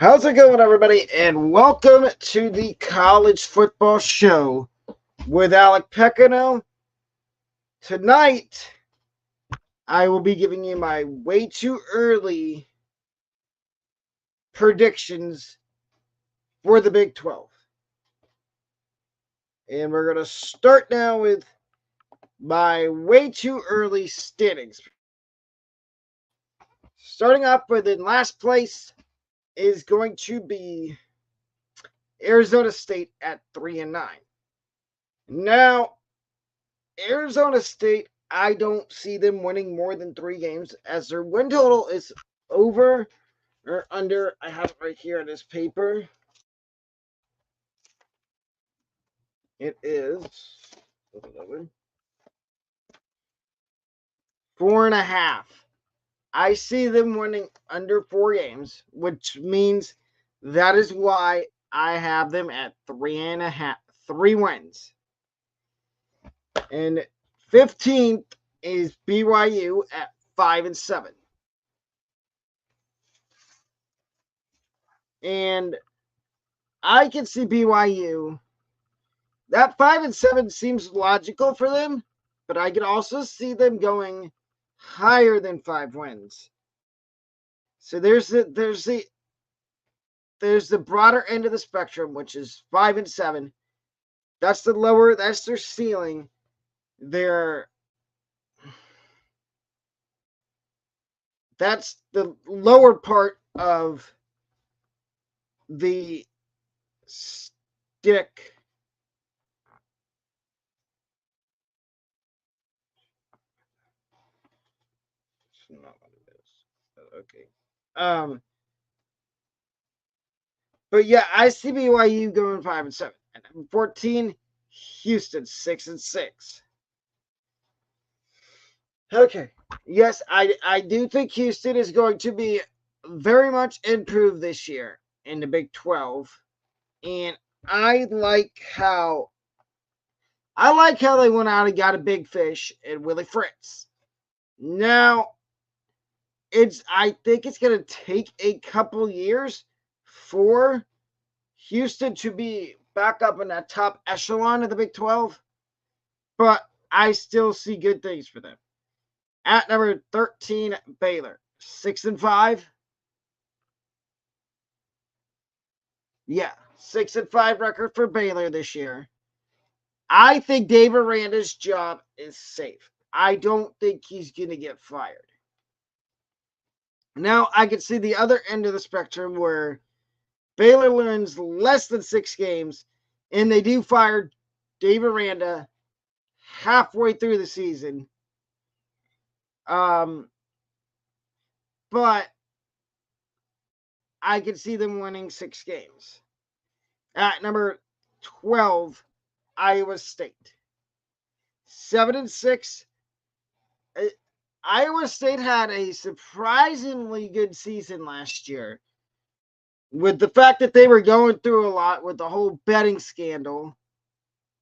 How's it going, everybody? And welcome to the College Football Show with Alec Pecano. Tonight, I will be giving you my way too early predictions for the Big 12. And we're going to start now with my way too early standings. Starting off with in last place is going to be Arizona State at 3-9. Now, Arizona State, I don't see them winning more than 3 games as their win total is over or under. I have it right here on this paper. It is 4.5. I see them winning under 4 games, which means that is why I have them at 3.5, 3 wins. And 15th is BYU at 5-7. And I can see BYU. That 5-7 seems logical for them, but I can also see them going higher than 5 wins. So there's the broader end of the spectrum, which is 5-7. That's the lower. That's their ceiling. That's the lower part of the stick. It's not what it is. Okay. But yeah, I see BYU going 5-7. And number 14, Houston 6-6. Okay. Yes, I do think Houston is going to be very much improved this year in the Big 12. And I like how they went out and got a big fish in Willie Fritz. Now, I think it's going to take a couple years for Houston to be back up in that top echelon of the Big 12, but I still see good things for them. At number 13, Baylor, 6-5. Yeah, 6-5 record for Baylor this year. I think Dave Aranda's job is safe. I don't think he's going to get fired. Now, I can see the other end of the spectrum where Baylor wins less than 6 games, and they do fire Dave Aranda halfway through the season. But I can see them winning 6 games. At number 12, Iowa State. 7-6. Iowa State had a surprisingly good season last year. With the fact that they were going through a lot with the whole betting scandal.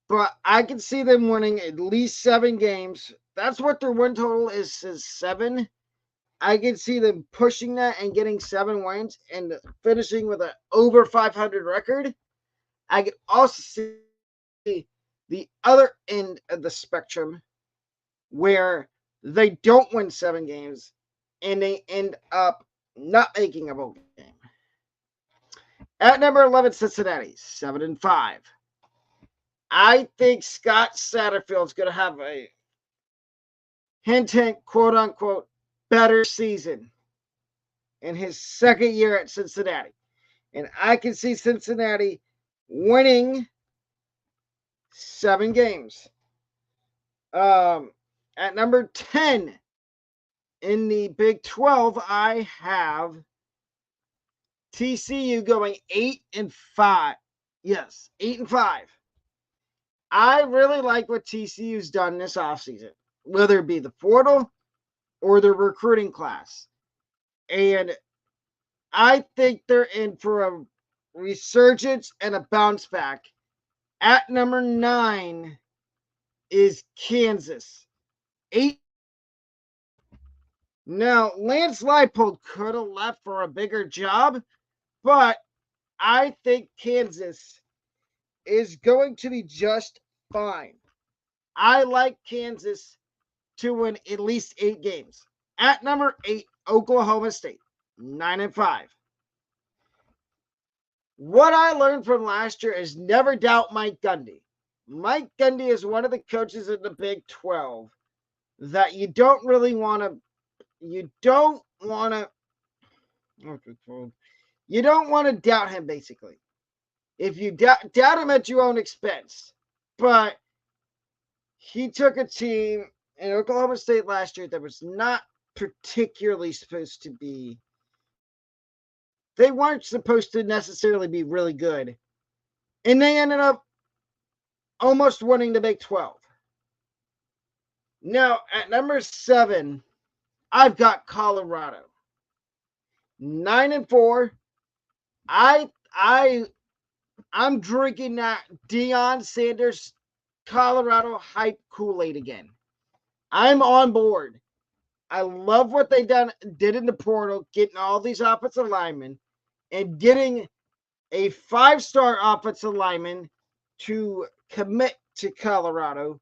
But I can see them winning at least 7 games. That's what their win total is 7. I can see them pushing that and getting 7 wins and finishing with an over 500 record. I can also see the other end of the spectrum where they don't win 7 games and they end up not making a bowl game. At number 11, Cincinnati, 7-5. I think Scott Satterfield's going to have a hint, quote unquote, better season in his second year at Cincinnati. And I can see Cincinnati winning 7 games. At number 10 in the Big 12, I have TCU going 8-5. Yes, 8-5. I really like what TCU's done this offseason, whether it be the portal or the recruiting class. And I think they're in for a resurgence and a bounce back. At number 9 is Kansas. 8. Now, Lance Leipold could have left for a bigger job, But I think Kansas is going to be just fine. I like Kansas to win at least 8 games. At number 8, Oklahoma State, 9-5. What I learned from last year is never doubt Mike Gundy. Mike Gundy is one of the coaches in the Big 12 that you don't really want to you don't want to you don't want to doubt him basically. If you doubt him at your own expense. But he took a team in Oklahoma State last year that was not particularly supposed to be. They weren't supposed to necessarily be really good. And they ended up almost winning the Big 12. Now, at number 7, I've got Colorado. 9-4. I'm drinking that Deion Sanders Colorado hype Kool-Aid again. I'm on board. I love what they did in the portal, getting all these offensive linemen and getting a 5-star offensive lineman to commit to Colorado.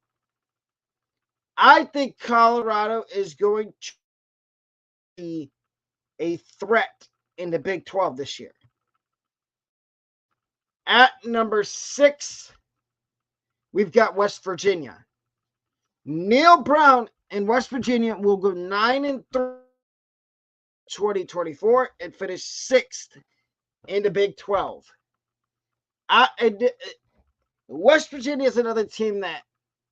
I think Colorado is going to be a threat in the Big 12 this year. At number 6, we've got West Virginia. Neil Brown and West Virginia will go 9-3 2024 and finish 6th in the Big 12. West Virginia is another team that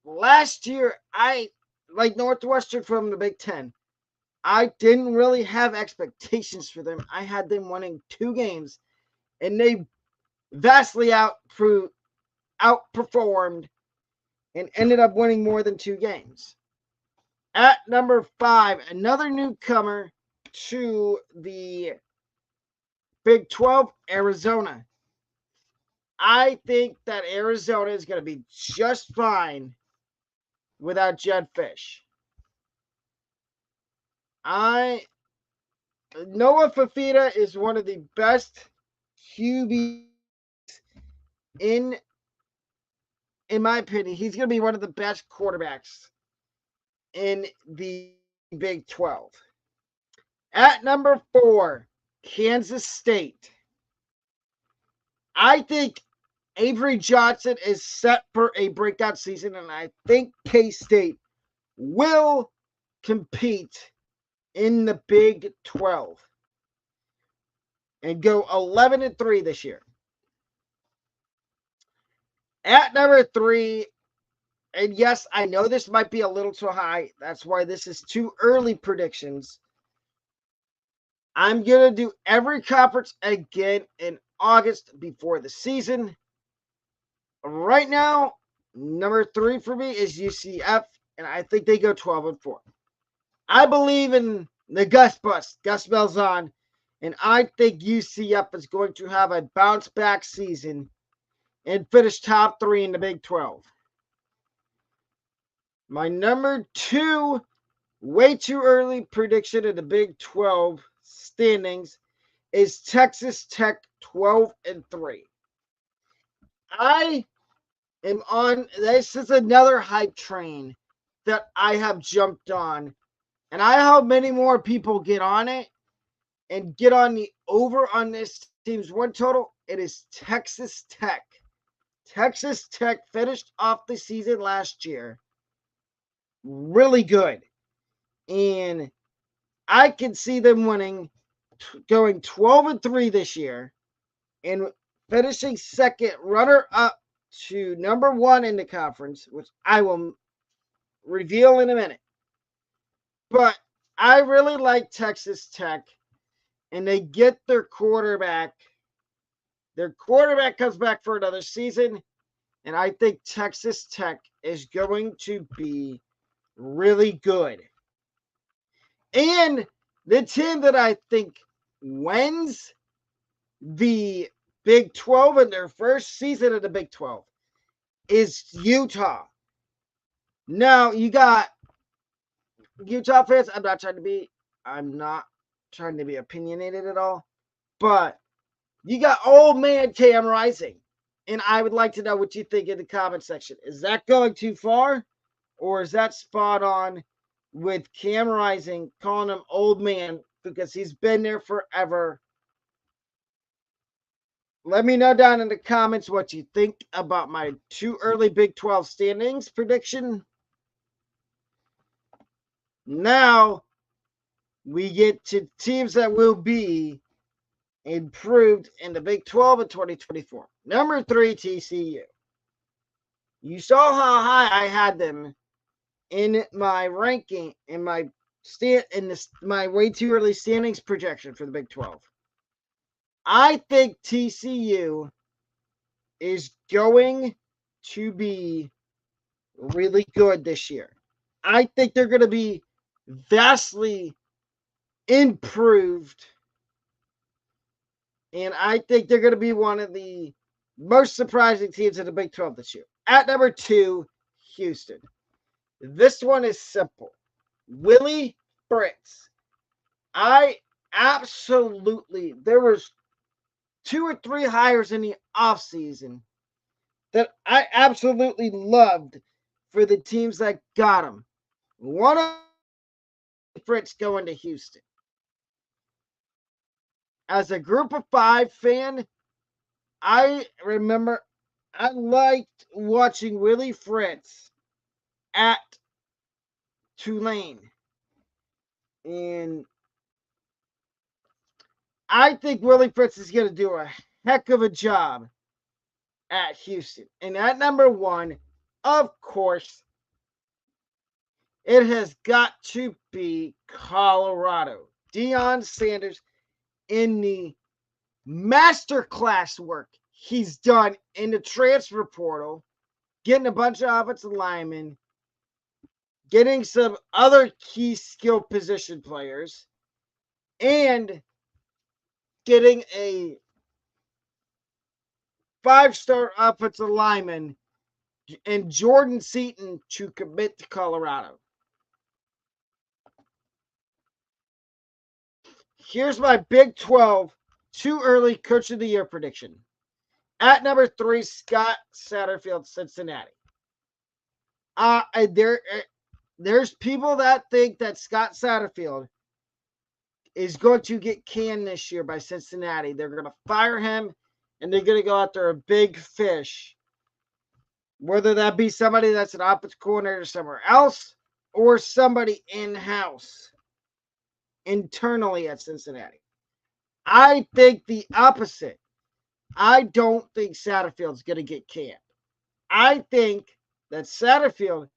last year, I like Northwestern from the Big 10. I didn't really have expectations for them. I had them winning 2 games, and they vastly outperformed and ended up winning more than 2 games. At number 5, another newcomer to the Big 12, Arizona. I think that Arizona is going to be just fine without Jedd Fisch. Noah Fifita is one of the best QBs in my opinion. He's going to be one of the best quarterbacks in the Big 12. At number 4, Kansas State. I think Avery Johnson is set for a breakout season, and I think K-State will compete in the Big 12 and go 11-3 this year. At number 3, and yes, I know this might be a little too high. That's why this is too early predictions. I'm going to do every conference again in August before the season. Right now, number 3 for me is UCF, and I think they go 12-4. I believe in the Gus Bus, Gus Malzahn, and I think UCF is going to have a bounce back season and finish top 3 in the Big 12. My number 2, way too early prediction in the Big 12 standings is Texas Tech 12-3. I am on, this is another hype train that I have jumped on. And I hope many more people get on it and get on the over on this team's win total. It is Texas Tech. Texas Tech finished off the season last year really good. And I can see them going 12-3 this year and finishing second runner-up to number 1 in the conference, which I will reveal in a minute. But I really like Texas Tech, and they get their quarterback. Their quarterback comes back for another season, and I think Texas Tech is going to be really good. And the team that I think wins the Big 12 in their first season of the Big 12 is Utah. Now, you got Utah fans. I'm not trying to be opinionated at all, but You got old man Cam Rising. And I would like to know what you think in the comment section. Is that going too far? Or is that spot on with Cam Rising calling him old man because he's been there forever? Let me know down in the comments what you think about my too early Big 12 standings prediction. Now we get to teams that will be improved in the Big 12 in 2024. Number 3, TCU. You saw how high I had them in my ranking, in my my way too early standings projection for the Big 12. I think TCU is going to be really good this year. I think they're going to be vastly improved. And I think they're going to be one of the most surprising teams in the Big 12 this year. At number 2, Houston. This one is simple. Willie Fritz. There was 2 or 3 hires in the offseason that I absolutely loved for the teams that got him. One of Fritz going to Houston. As a Group of 5 fan, I remember I liked watching Willie Fritz at Tulane. And I think Willie Fritz is going to do a heck of a job at Houston. And at number 1, of course, it has got to be Colorado. Deion Sanders in the masterclass work he's done in the transfer portal, getting a bunch of offensive linemen, getting some other key skill position players, and getting a 5-star offensive lineman and Jordan Seaton to commit to Colorado. Here's my Big 12 too early Coach of the Year prediction. At number 3, Scott Satterfield, Cincinnati. There's people that think that Scott Satterfield is going to get canned this year by Cincinnati. They're going to fire him, and they're going to go after a big fish. Whether that be somebody that's an offensive coordinator somewhere else or somebody in-house, internally at Cincinnati. I think the opposite. I don't think Satterfield's going to get canned. I think that Satterfield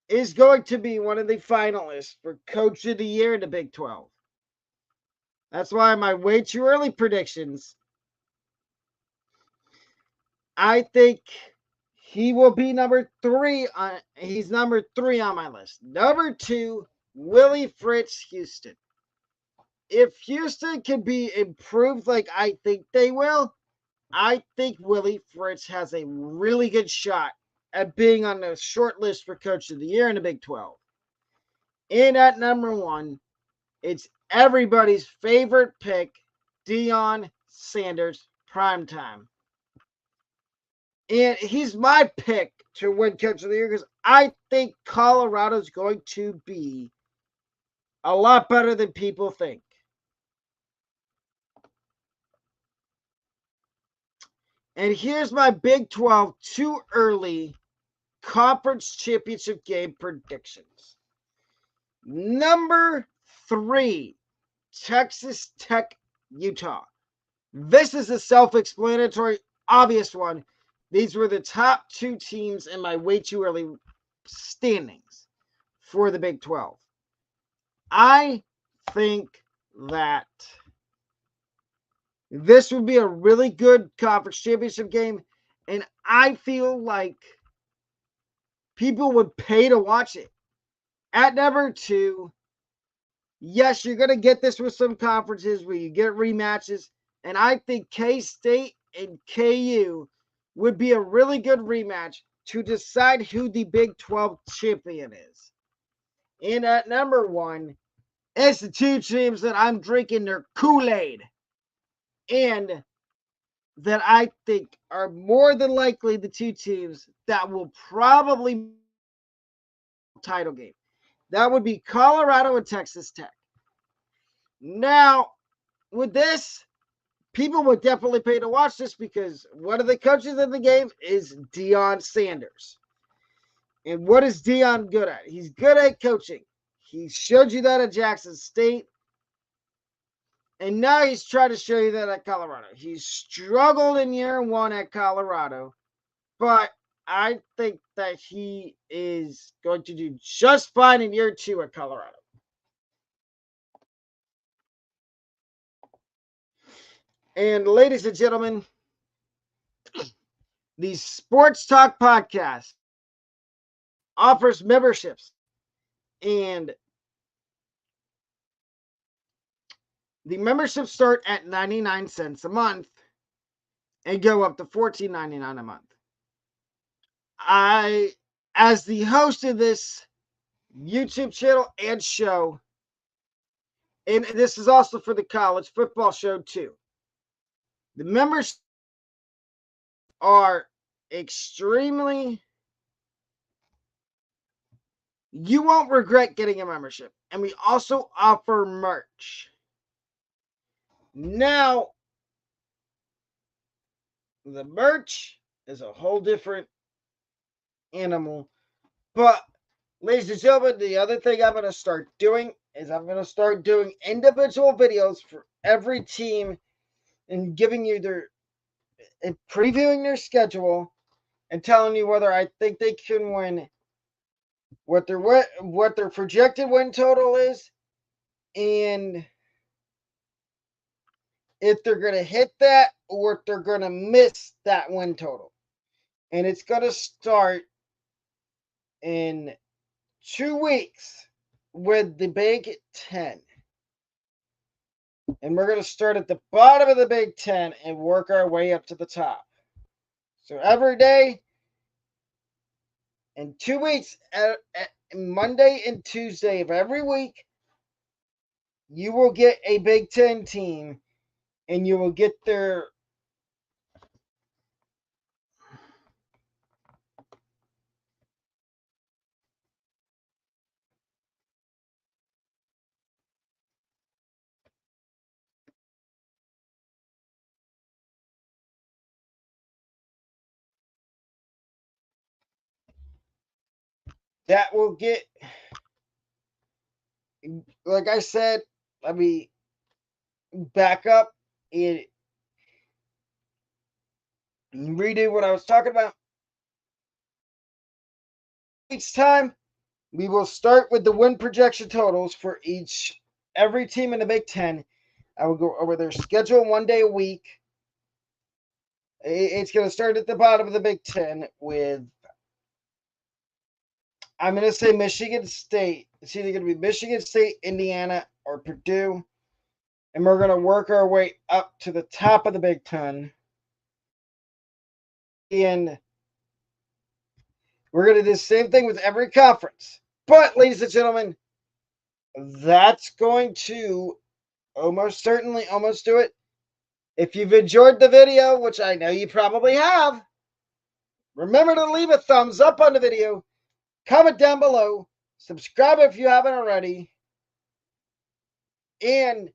is going to be one of the finalists for Coach of the Year in the Big 12. That's why my way too early predictions, I think he will be number 3. He's number 3 on my list. Number 2, Willie Fritz, Houston. If Houston can be improved like I think they will, I think Willie Fritz has a really good shot at being on the short list for Coach of the Year in the Big 12. And at number 1, it's everybody's favorite pick, Deion Sanders, primetime. And he's my pick to win Coach of the Year because I think Colorado's going to be a lot better than people think. And here's my Big 12 too early conference championship game predictions. Number 3, Texas Tech, Utah. This is a self-explanatory, obvious one. These were the top 2 teams in my way too early standings for the Big 12. I think that this would be a really good conference championship game, and I feel like people would pay to watch it. At number 2, yes, you're going to get this with some conferences where you get rematches, and I think K-State and KU would be a really good rematch to decide who the Big 12 champion is. And at number 1, it's the 2 teams that I'm drinking their Kool-Aid. And that I think are more than likely the two teams that will probably title game. That would be Colorado and Texas Tech. Now, with this, people would definitely pay to watch this because one of the coaches in the game is Deion Sanders. And what is Deion good at? He's good at coaching. He showed you that at Jackson State. And now he's trying to show you that at Colorado. He's struggled in year one at Colorado, but I think that he is going to do just fine in year two at Colorado. And ladies and gentlemen, the Sports Talk Podcast offers memberships, and the memberships start at 99 cents a month and go up to $14.99 a month. I, as the host of this YouTube channel and show, and this is also for the college football show too, the members are extremely, you won't regret getting a membership. And we also offer merch. Now, the merch is a whole different animal. But, ladies and gentlemen, the other thing I'm going to start doing is I'm going to start doing individual videos for every team and giving you their, and previewing their schedule and telling you whether I think they can win, what their projected win total is, and if they're going to hit that or if they're going to miss that win total. And it's going to start in 2 weeks with the Big 10. And we're going to start at the bottom of the Big 10 and work our way up to the top. So every day, in 2 weeks, at Monday and Tuesday of every week, you will get a Big 10 team and you will get their that will get, like I said, let me back up and redo what I was talking about. Each time, we will start with the win projection totals for every team in the Big 10. I will go over their schedule 1 day a week. It's going to start at the bottom of the Big 10 with, I'm going to say Michigan State. It's either going to be Michigan State, Indiana, or Purdue. And we're going to work our way up to the top of the Big 10. And we're going to do the same thing with every conference. But, ladies and gentlemen, that's going to almost certainly almost do it. If you've enjoyed the video, which I know you probably have, remember to leave a thumbs up on the video, comment down below, subscribe if you haven't already, and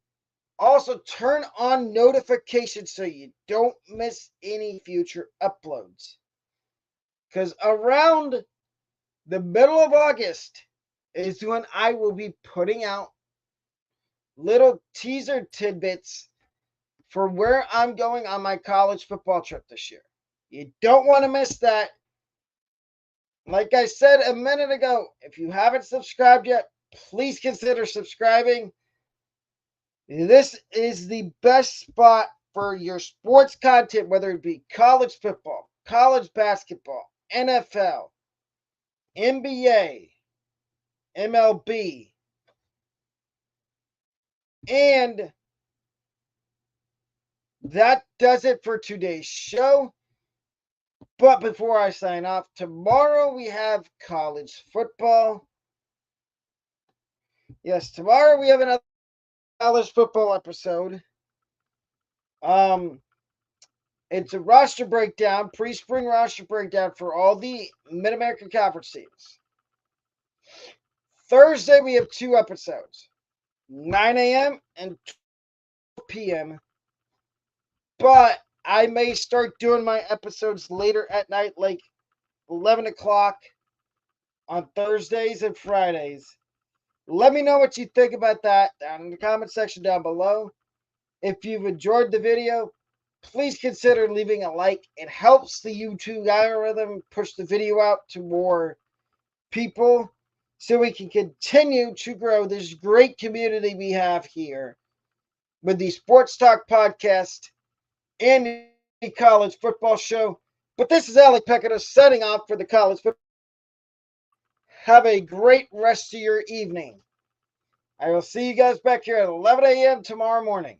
also turn on notifications so you don't miss any future uploads. Because around the middle of August is when I will be putting out little teaser tidbits for where I'm going on my college football trip this year. You don't want to miss that. Like I said a minute ago, if you haven't subscribed yet, please consider subscribing. This is the best spot for your sports content, whether it be college football, college basketball, NFL, NBA, MLB, and that does it for today's show. But before I sign off, tomorrow we have college football. Yes, tomorrow we have another college football episode. It's a roster breakdown, pre-spring roster breakdown for all the Mid-American Conference teams. Thursday, we have 2 episodes, 9 a.m. and 12 p.m. But I may start doing my episodes later at night, like 11 o'clock on Thursdays and Fridays. Let me know what you think about that down in the comment section down below. If you've enjoyed the video, please consider leaving a like. It helps the YouTube algorithm push the video out to more people so we can continue to grow this great community we have here with the Sports Talk Podcast and the College Football Show. But this is Alec Peccato setting off for the College Football. Have a great rest of your evening. I will see you guys back here at 11 a.m. tomorrow morning.